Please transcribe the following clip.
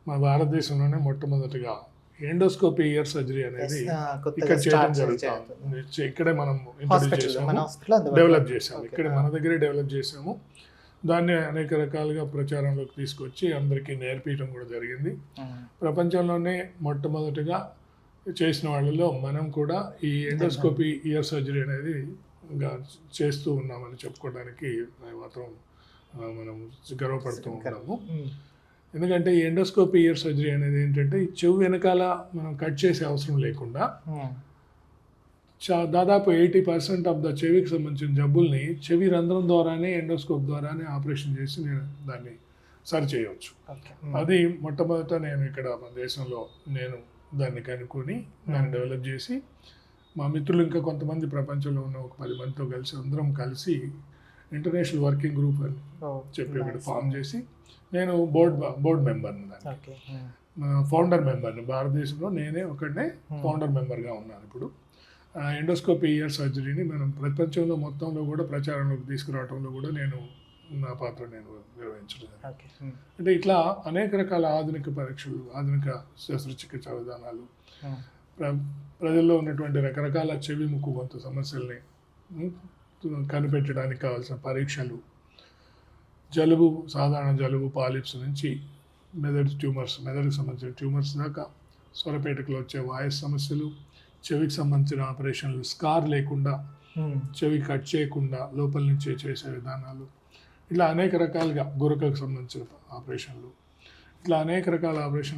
మా భారతదేశంలోనే మొట్టమొదటిగా ఎండోస్కోపీ ఇయర్ సర్జరీ అనేది ఇక్కడ చేయడం జరుగుతుంది. ఇక్కడే మనం ఇంట్రొడ్యూస్ చేసాము, డెవలప్ చేసాము. ఇక్కడ మన దగ్గరే డెవలప్ చేసాము. దాన్ని అనేక రకాలుగా ప్రచారంలోకి తీసుకొచ్చి అందరికీ నేర్పించడం కూడా జరిగింది. ప్రపంచంలోనే మొట్టమొదటిగా చేసిన వాళ్ళలో మనం కూడా ఈ ఎండోస్కోపీ ఇయర్ సర్జరీ అనేది చేస్తూ ఉన్నామని చెప్పుకోవడానికి మాత్రం మనం గర్వపడుతూ ఉన్నాము. ఎందుకంటే ఈ ఎండోస్కోపీ ఇయర్ సర్జరీ అనేది ఏంటంటే ఈ చెవి వెనకాల మనం కట్ చేసే అవసరం లేకుండా దాదాపు 80% ఆఫ్ ద చెవికి సంబంధించిన జబ్బుల్ని చెవి రంధ్రం ద్వారానే ఎండోస్కోప్ ద్వారానే ఆపరేషన్ చేసి నేను దాన్ని సరి చేయవచ్చు. అది మొట్టమొదట నేను ఇక్కడ మన దేశంలో నేను దాన్ని కనుక్కొని దాన్ని డెవలప్ చేసి మా మిత్రులు ఇంకా కొంతమంది ప్రపంచంలో ఉన్న ఒక 10 మందితో కలిసి అందరం కలిసి ఇంటర్నేషనల్ వర్కింగ్ గ్రూప్ అని చెప్పి ఇక్కడ ఫామ్ చేసి నేను బోర్డ్ మెంబర్ని, దానికి ఫౌండర్ మెంబర్ని. భారతదేశంలో నేనే ఒకనే ఫౌండర్ మెంబర్గా ఉన్నాను. ఇప్పుడు ఎండోస్కోపీ ఇయర్ సర్జరీని మనం ప్రపంచంలో మొత్తంలో కూడా ప్రచారంలోకి తీసుకురావడంలో కూడా నా పాత్ర నేను నిర్వహించడం. అంటే ఇట్లా అనేక రకాల ఆధునిక పరీక్షలు, ఆధునిక శస్త్రచికిత్స విధానాలు, ప్రజల్లో ఉన్నటువంటి రకరకాల చెవి ముక్కు గొంతు సమస్యల్ని కనిపెట్టడానికి కావాల్సిన పరీక్షలు, జలుబు, సాధారణ జలుబు, పాలిప్స్ నుంచి మెదడుకి సంబంధించిన ట్యూమర్స్ దాకా, స్వరపేటకులో వచ్చే వాయిస్ సమస్యలు, చెవికి సంబంధించిన ఆపరేషన్లు, స్కార్ లేకుండా చెవి కట్ చేయకుండా లోపల నుంచే చేసే విధానాలు, ఇట్లా అనేక రకాలుగా గురకకు సంబంధించిన ఆపరేషన్లు, ఇట్లా అనేక రకాల ఆపరేషన్లు